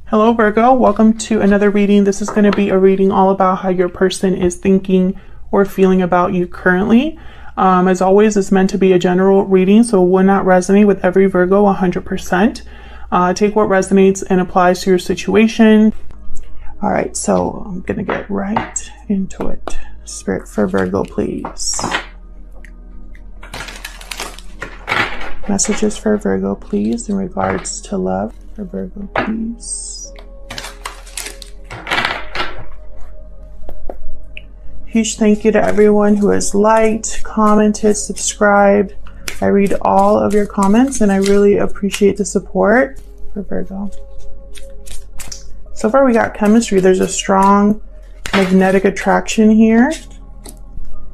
Hello Virgo, welcome to another reading. This is going to be a reading all about how your person is thinking or feeling about you currently. As always, it's meant to be a general reading, so it will not resonate with every Virgo 100%. Take what resonates and applies to your situation. All right, so I'm going to get right into it. Spirit for Virgo, please. Messages for Virgo, please, in regards to love. For Virgo, please. Huge thank you to everyone who has liked, commented, subscribed. I read all of your comments and I really appreciate the support. For Virgo. So far we got chemistry. There's a strong magnetic attraction here.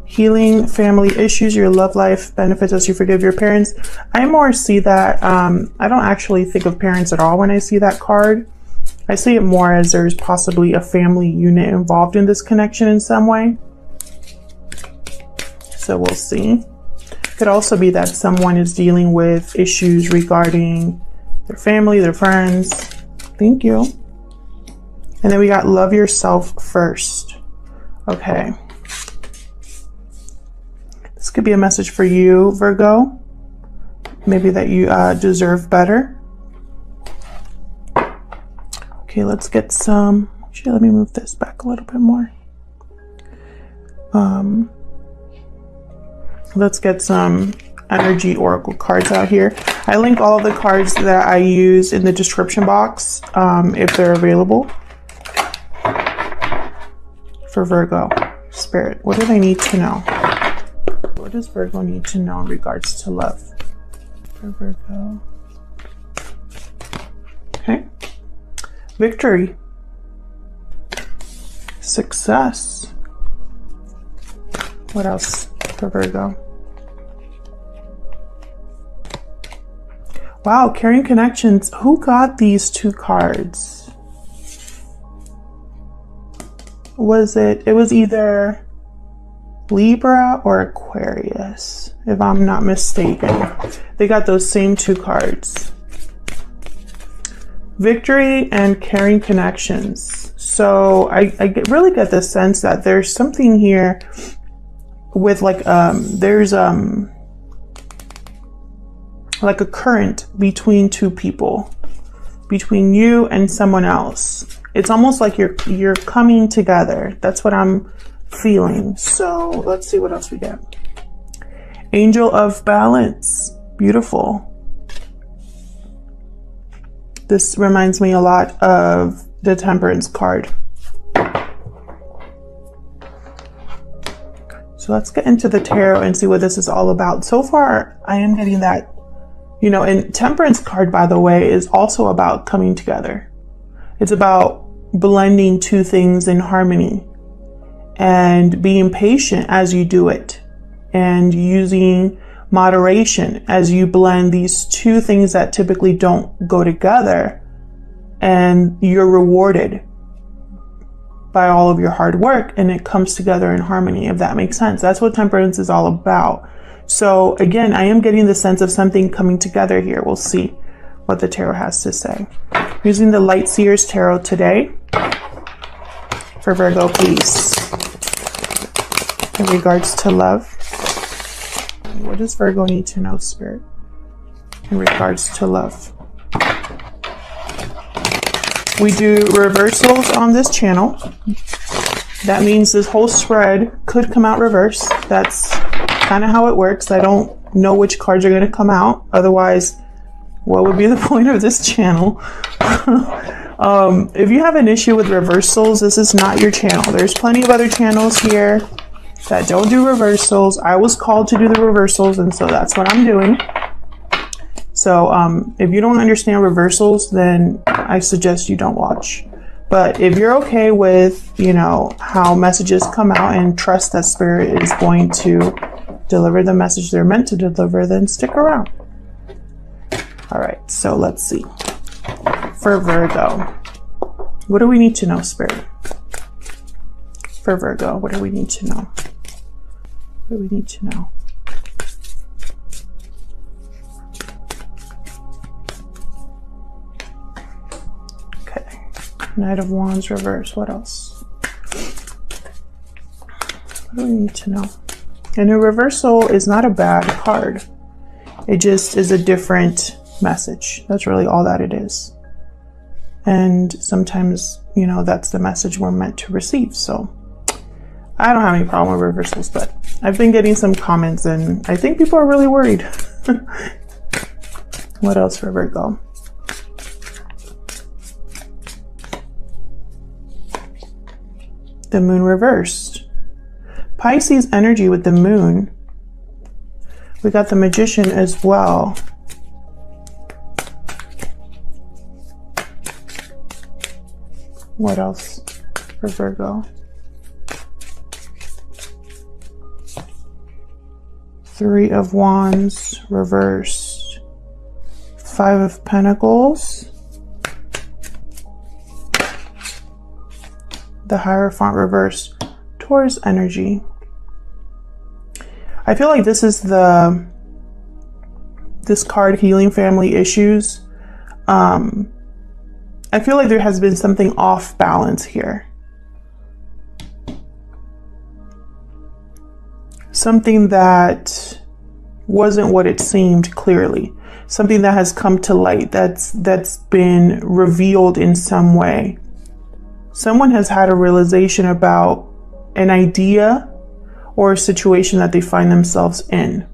Healing family issues, your love life benefits as you forgive your parents. I more see that, I don't actually think of parents at all when I see that card. I see it more as there's possibly a family unit involved in this connection in some way. So we'll see. Could also be that someone is dealing with issues regarding their family, their friends. Thank you. And then we got love yourself first. Okay. This could be a message for you, Virgo. Maybe that you deserve better. Okay, let's get some. Actually, let me move this back a little bit more. Let's get some energy oracle cards out here. I link all of the cards that I use in the description box if they're available. For Virgo, Spirit, what do they need to know? What does Virgo need to know in regards to love? For Virgo. Okay. Victory. Success. What else for Virgo? Wow, carrying connections. Who got these two cards? It was either Libra or Aquarius, if I'm not mistaken. They got those same two cards. Victory and carrying connections. So I really get the sense that there's something here with like there's like a current between two people, between you and someone else. It's almost like you're coming together. That's what I'm feeling. So let's see what else we get. Angel of Balance. Beautiful. This reminds me a lot of the Temperance card. So let's get into the tarot and see what this is all about. So far, I am getting that, you know, and Temperance card, by the way, is also about coming together. It's about blending two things in harmony and being patient as you do it and using moderation as you blend these two things that typically don't go together, and you're rewarded by all of your hard work and it comes together in harmony, if that makes sense. That's what Temperance is all about. So again, I am getting the sense of something coming together here. We'll see what the tarot has to say. Using the Light Seers Tarot today. For Virgo, please. In regards to love. What does Virgo need to know, Spirit? In regards to love. We do reversals on this channel. That means this whole spread could come out reverse. That's kind of how it works. I don't know which cards are going to come out. Otherwise, what would be the point of this channel? If you have an issue with reversals, this is not your channel. There's plenty of other channels here that don't do reversals. I was called to do the reversals, and so that's what I'm doing. So if you don't understand reversals, then I suggest you don't watch. But if you're okay with, you know, how messages come out and trust that Spirit is going to deliver the message they're meant to deliver, then stick around. All right, so let's see. For Virgo, what do we need to know, Spirit? For Virgo, what do we need to know? What do we need to know? Okay. Knight of Wands reverse. What else? What do we need to know? And a reversal is not a bad card. It just is a different message. That's really all that it is. And sometimes, you know, that's the message we're meant to receive. So I don't have any problem with reversals, but I've been getting some comments and I think people are really worried. What else for Virgo? The moon reversed. Pisces energy with the moon. We got the Magician as well. What else for Virgo? Three of Wands reversed. Five of Pentacles. The Hierophant reversed. Taurus energy. I feel like this is this card, Healing Family Issues. I feel like there has been something off balance here. Something that wasn't what it seemed clearly. Something that has come to light, that's been revealed in some way. Someone has had a realization about an idea or a situation that they find themselves in.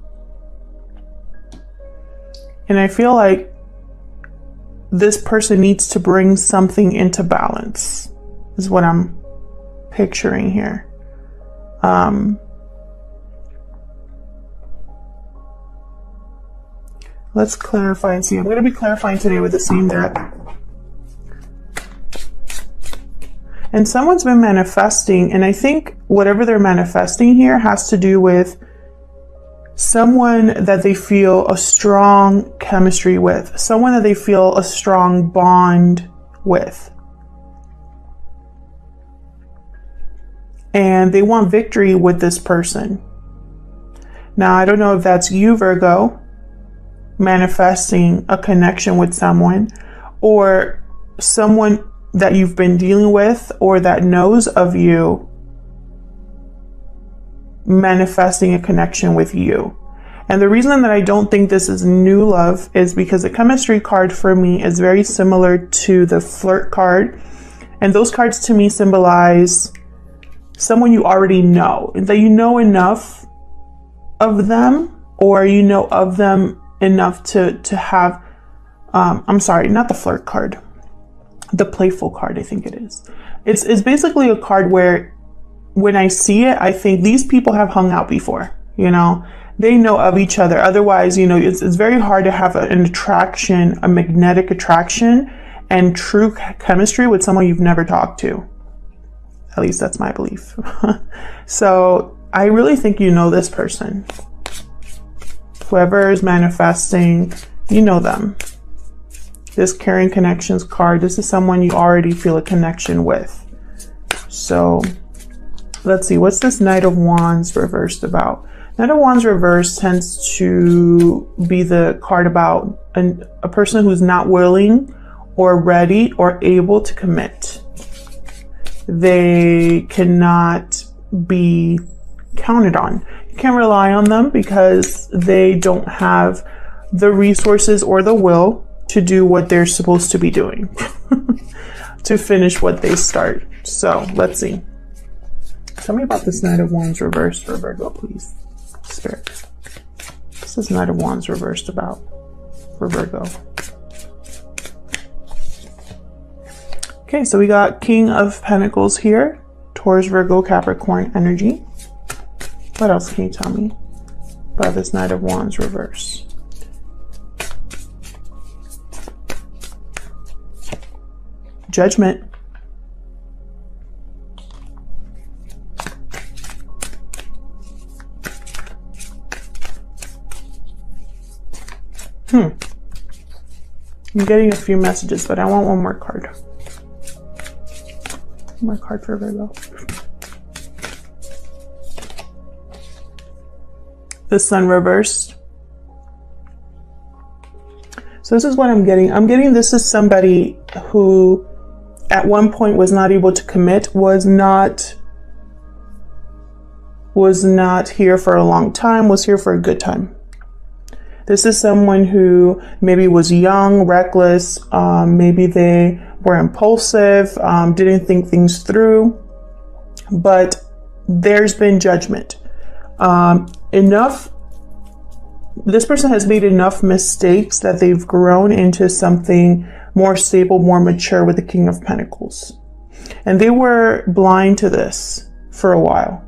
And I feel like this person needs to bring something into balance, is what I'm picturing here. Let's clarify and see. I'm going to be clarifying today with the same deck. And someone's been manifesting, and I think whatever they're manifesting here has to do with someone that they feel a strong chemistry with, someone that they feel a strong bond with. And they want victory with this person. Now, I don't know if that's you, Virgo, manifesting a connection with someone, or someone that you've been dealing with or that knows of you manifesting a connection with you. And the reason that I don't think this is new love is because the chemistry card for me is very similar to the flirt card. And those cards to me symbolize someone you already know, that you know enough of them, or you know of them enough to have, I'm sorry, not the flirt card. The playful card, I think it is. It's basically a card where when I see it, I think these people have hung out before, you know, they know of each other. Otherwise, you know, it's very hard to have an attraction, a magnetic attraction and true chemistry with someone you've never talked to. At least that's my belief. So I really think you know this person. Whoever is manifesting, you know them. This Caring Connections card, this is someone you already feel a connection with. So let's see, what's this Knight of Wands reversed about? Knight of Wands reversed tends to be the card about a person who's not willing or ready or able to commit. They cannot be counted on. You can't rely on them because they don't have the resources or the will to do what they're supposed to be doing, to finish what they start. So let's see. Tell me about this Knight of Wands reversed for Virgo, please. Spirit. This is Knight of Wands reversed about for Virgo. Okay, so we got King of Pentacles here. Taurus, Virgo, Capricorn energy. What else can you tell me about this Knight of Wands reverse? Judgment. I'm getting a few messages, but I want one more card. One more card for Virgo. The Sun reversed. So this is what I'm getting. I'm getting this is somebody who at one point was not able to commit, was not here for a long time, was here for a good time. This is someone who maybe was young, reckless, maybe they were impulsive, didn't think things through, but there's been judgment. This person has made enough mistakes that they've grown into something more stable, more mature with the King of Pentacles. And they were blind to this for a while.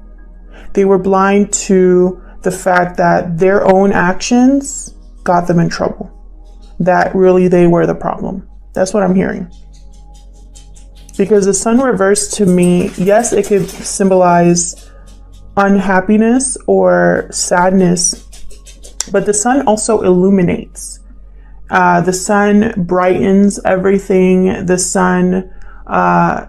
They were blind to the fact that their own actions got them in trouble. That really they were the problem. That's what I'm hearing. Because the sun reversed to me, yes, it could symbolize unhappiness or sadness, but the sun also illuminates. The sun brightens everything. The sun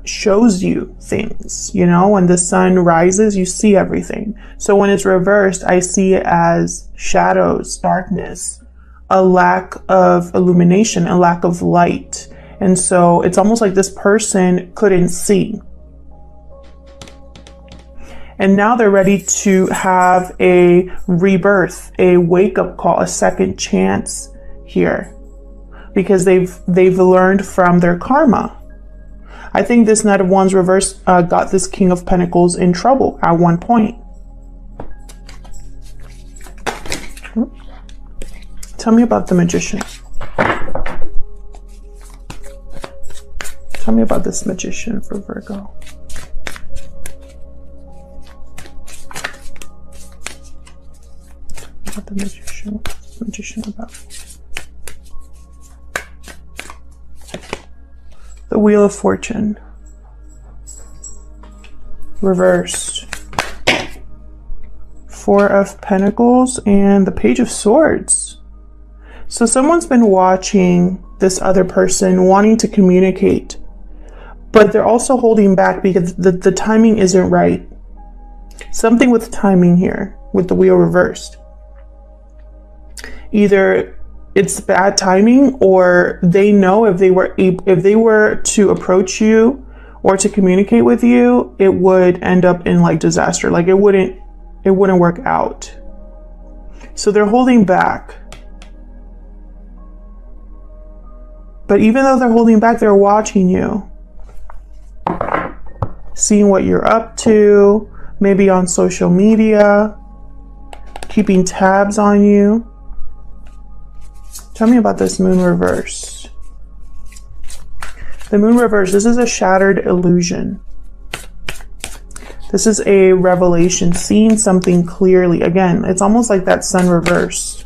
shows you things. You know, when the sun rises, you see everything. So when it's reversed, I see it as shadows, darkness, a lack of illumination, a lack of light. And so it's almost like this person couldn't see. And now they're ready to have a rebirth, a wake-up call, a second chance here, because they've learned from their karma. I think this Knight of Wands reverse got this King of Pentacles in trouble at one point. Tell me about the Magician. Tell me about this Magician for Virgo. About the Magician. What's the Magician about? The Wheel of Fortune. Reversed. Four of Pentacles and the Page of Swords. So someone's been watching this other person, wanting to communicate, but they're also holding back because the timing isn't right. Something with timing here, with the wheel reversed. Either it's bad timing, or they know if they were to approach you or to communicate with you, it would end up in like disaster. Like it wouldn't work out. So they're holding back. But even though they're holding back, they're watching you, seeing what you're up to, maybe on social media, keeping tabs on you. Tell me about this Moon reverse. The Moon reverse, this is a shattered illusion. This is a revelation, seeing something clearly. Again, it's almost like that Sun reversed.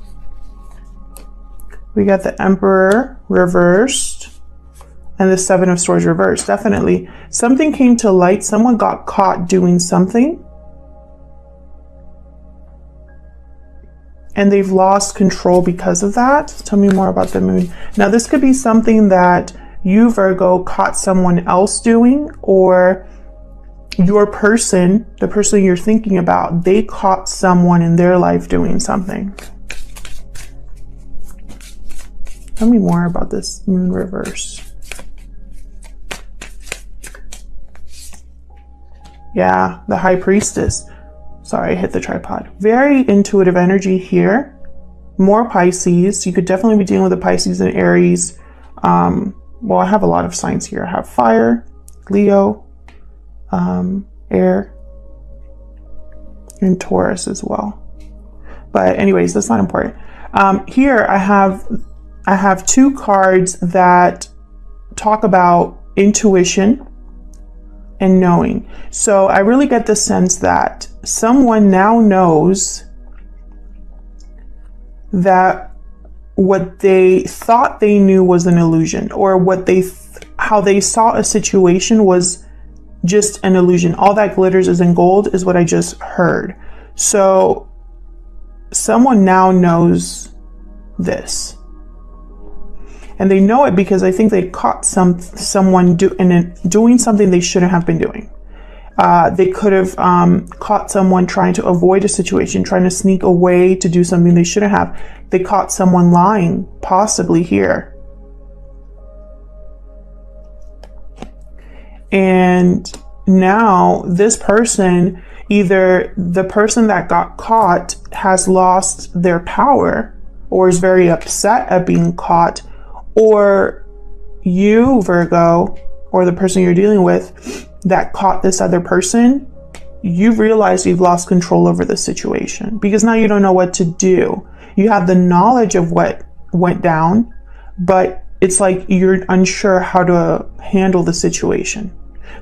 We got the Emperor reversed and the Seven of Swords reversed. Definitely something came to light. Someone got caught doing something and they've lost control because of that. Tell me more about the Moon. Now this could be something that you, Virgo, caught someone else doing, or your person, the person you're thinking about, they caught someone in their life doing something. Tell me more about this Moon reverse. Yeah, the High Priestess. Sorry, I hit the tripod. Very intuitive energy here. More Pisces. You could definitely be dealing with the Pisces and Aries. Well, I have a lot of signs here. I have fire, Leo, air, and Taurus as well. But anyways, that's not important. Here I have two cards that talk about intuition and knowing. So I really get the sense that someone now knows that what they thought they knew was an illusion, or how they saw a situation was just an illusion. All that glitters isn't gold is what I just heard. So someone now knows this. And they know it because I think they caught someone doing something they shouldn't have been doing. They could have caught someone trying to avoid a situation, trying to sneak away to do something they shouldn't have. They caught someone lying, possibly here. And now this person, either the person that got caught has lost their power or is very upset at being caught, or you, Virgo, or the person you're dealing with that caught this other person, you've realized you've lost control over the situation because now you don't know what to do. You have the knowledge of what went down, but it's like you're unsure how to handle the situation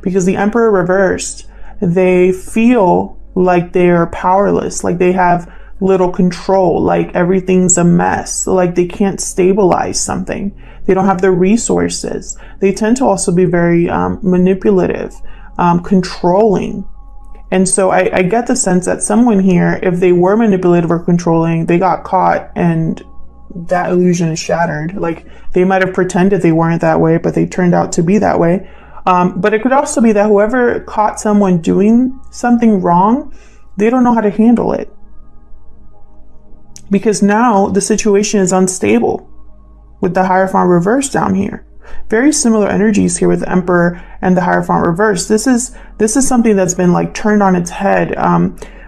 because the Emperor reversed, they feel like they're powerless, like they have little control, like everything's a mess, like they can't stabilize something. They don't have the resources. They tend to also be very manipulative, controlling. And so I get the sense that someone here, if they were manipulative or controlling, they got caught and that illusion is shattered. Like they might have pretended they weren't that way, but they turned out to be that way. But it could also be that whoever caught someone doing something wrong, they don't know how to handle it. Because now the situation is unstable with the Hierophant reverse down here. Very similar energies here with the Emperor and the Hierophant reverse. This is something that's been like turned on its head.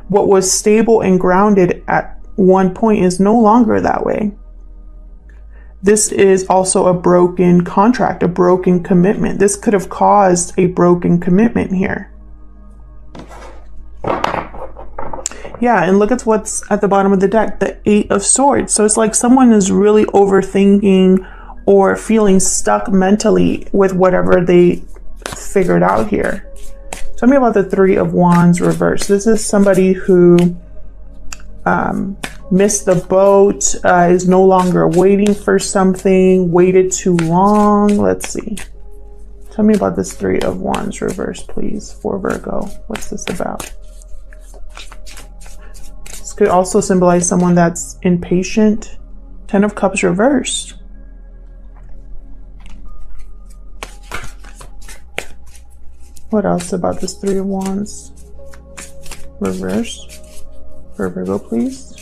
What was stable and grounded at one point is no longer that way. This is also a broken contract, a broken commitment. This could have caused a broken commitment here. Yeah, and look at what's at the bottom of the deck, the Eight of Swords. So it's like someone is really overthinking or feeling stuck mentally with whatever they figured out here. Tell me about the Three of Wands reverse. This is somebody who missed the boat, is no longer waiting for something, waited too long. Let's see. Tell me about this Three of Wands reverse, please, for Virgo. What's this about? This could also symbolize someone that's impatient. Ten of Cups reversed. What else about this Three of Wands reverse for Virgo, please?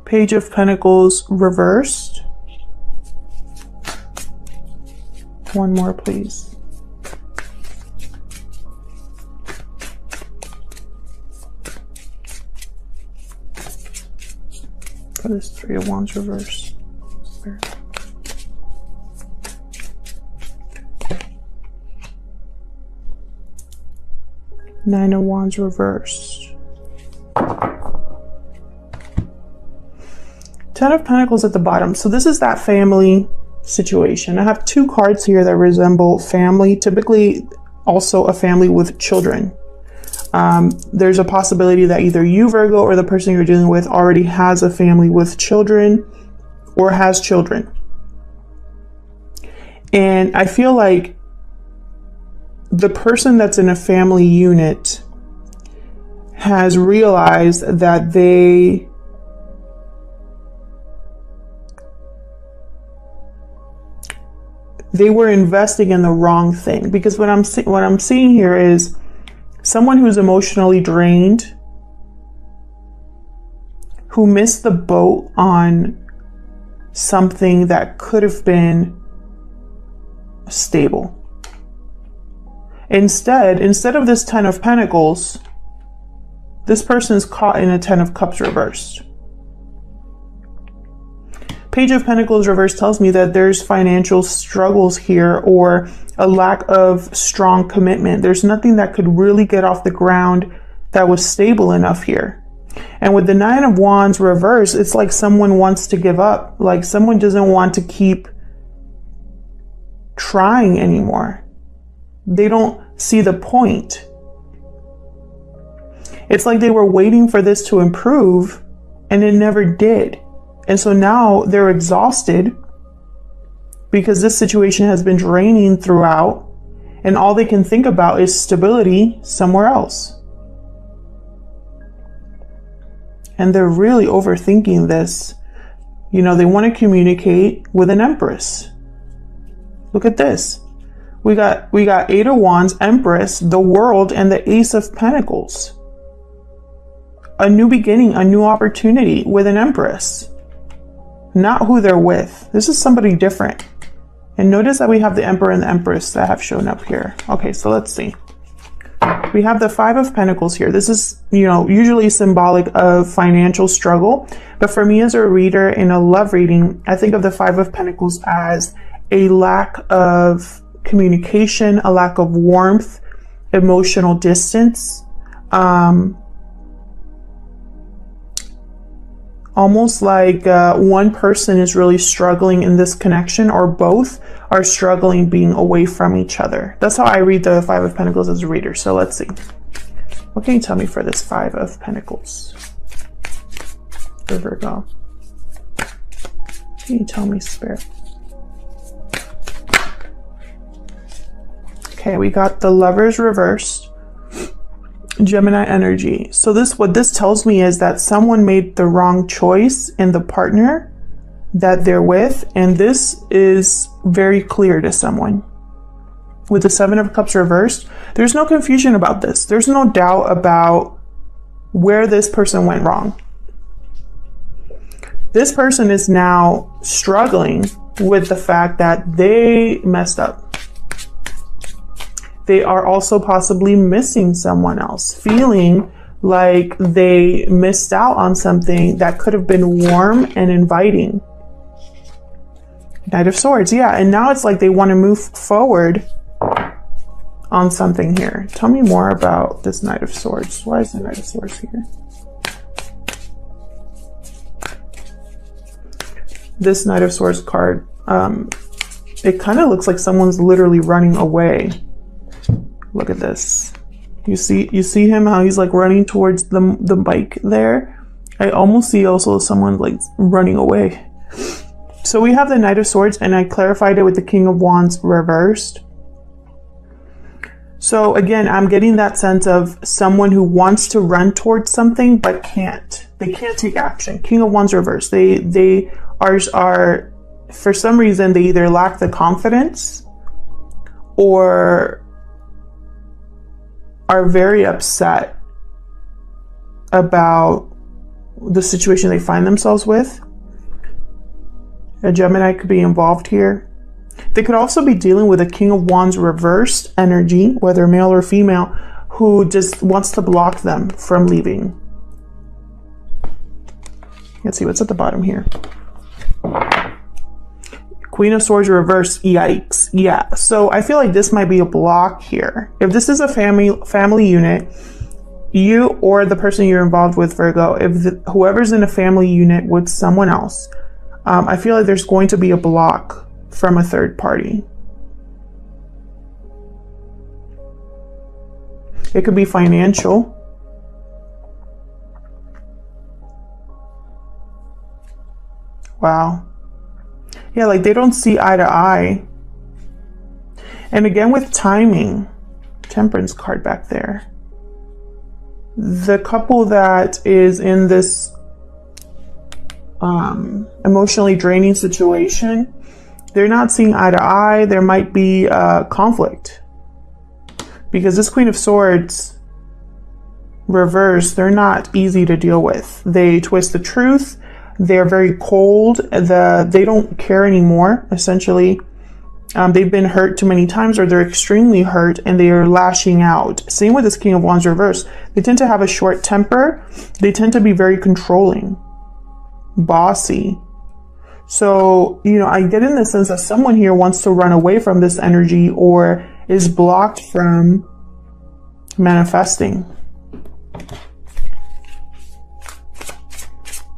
Page of Pentacles reversed. One more, please. For this Three of Wands reversed. Nine of Wands reversed. Ten of Pentacles at the bottom. So this is that family situation. I have two cards here that resemble family, typically also a family with children. There's a possibility that either you, Virgo, or the person you're dealing with already has a family with children or has children. And I feel like the person that's in a family unit has realized that they were investing in the wrong thing. Because what I'm seeing here is someone who's emotionally drained, who missed the boat on something that could have been stable. Instead of this Ten of Pentacles, this person's caught in a Ten of Cups reversed. Page of Pentacles reversed tells me that there's financial struggles here or a lack of strong commitment. There's nothing that could really get off the ground that was stable enough here. And with the Nine of Wands reversed, it's like someone wants to give up. Like someone doesn't want to keep trying anymore. They don't see the point. It's like they were waiting for this to improve and it never did. And so now they're exhausted because this situation has been draining throughout and all they can think about is stability somewhere else. And they're really overthinking this. You know, they want to communicate with an Empress. Look at this. We got Eight of Wands, Empress, the World, and the Ace of Pentacles. A new beginning, a new opportunity with an Empress. Not who they're with. This is somebody different. And notice that we have the Emperor and the Empress that have shown up here. Okay, so let's see. We have the Five of Pentacles here. This is, you know, usually symbolic of financial struggle. But for me as a reader in a love reading, I think of the Five of Pentacles as a lack of communication, a lack of warmth, emotional distance. Almost like one person is really struggling in this connection, or both are struggling being away from each other. That's how I read the Five of Pentacles as a reader. So let's see. What can you tell me for this Five of Pentacles for Virgo? What can you tell me, Spirit? Okay, we got the Lovers reversed. Gemini energy. So what this tells me is that someone made the wrong choice in the partner that they're with, and this is very clear to someone. With the Seven of Cups reversed, there's no confusion about this. There's no doubt about where this person went wrong. This person is now struggling with the fact that they messed up. They are also possibly missing someone else, feeling like they missed out on something that could have been warm and inviting. Knight of Swords, yeah. And now it's like they want to move forward on something here. Tell me more about this Knight of Swords. Why is the Knight of Swords here? This Knight of Swords card, it kind of looks like someone's literally running away. Look at this. You see him, how he's like running towards the bike there. I almost see also someone like running away. So we have the Knight of Swords, and I clarified it with the King of Wands reversed. So again, I'm getting that sense of someone who wants to run towards something but can't. They can't take action. King of Wands reversed. They are for some reason they either lack the confidence or are very upset about the situation they find themselves with. A Gemini could be involved here. They could also be dealing with a King of Wands reversed energy, whether male or female, who just wants to block them from leaving. Let's see what's at the bottom here. Queen of Swords reversed, yikes. Yeah, so I feel like this might be a block here. If this is a family unit, you or the person you're involved with, Virgo, if whoever's in a family unit with someone else, I feel like there's going to be a block from a third party. It could be financial. Wow. Yeah, like they don't see eye to eye. And again with timing, Temperance card back there. The couple that is in this emotionally draining situation, they're not seeing eye to eye. There might be conflict. Because this Queen of Swords reversed, they're not easy to deal with. They twist the truth. They're very cold. They don't care anymore, essentially. They've been hurt too many times, or they're extremely hurt and they are lashing out. Same with this King of Wands reverse. They tend to have a short temper. They tend to be very controlling, bossy. So, you know, I get in the sense that someone here wants to run away from this energy or is blocked from manifesting.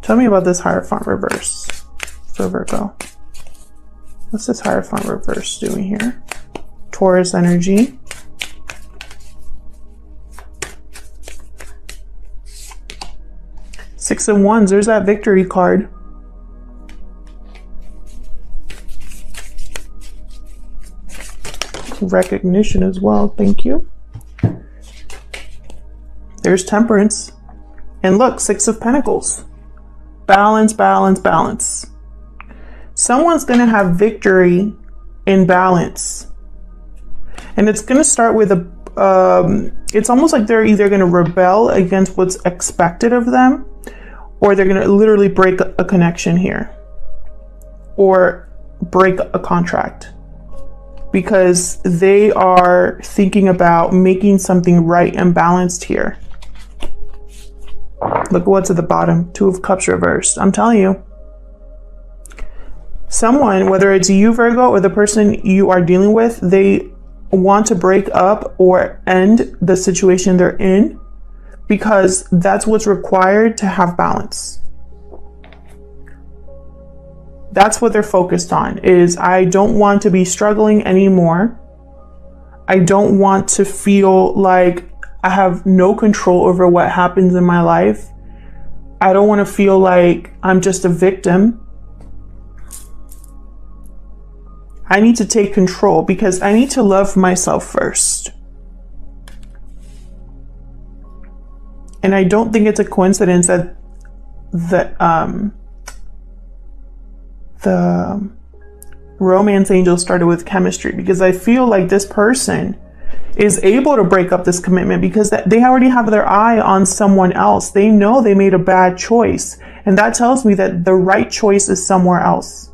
Tell me about this Hierophant reverse for Virgo. What's this Hierophant reverse doing here? Taurus energy. Six of Wands, there's that victory card. Recognition as well, thank you. There's Temperance. And look, Six of Pentacles. Balance, balance, balance. Someone's going to have victory in balance. And it's going to start with it's almost like they're either going to rebel against what's expected of them, or they're going to literally break a connection here, or break a contract. because they are thinking about making something right and balanced here. Look what's at the bottom. Two of Cups reversed. I'm telling you. Someone, whether it's you, Virgo, or the person you are dealing with, they want to break up or end the situation they're in because that's what's required to have balance. That's what they're focused on, is I don't want to be struggling anymore. I don't want to feel like I have no control over what happens in my life. I don't want to feel like I'm just a victim. I need to take control because I need to love myself first. And I don't think it's a coincidence that the romance angel started with chemistry, because I feel like this person is able to break up this commitment because they already have their eye on someone else. They know they made a bad choice. And that tells me that the right choice is somewhere else.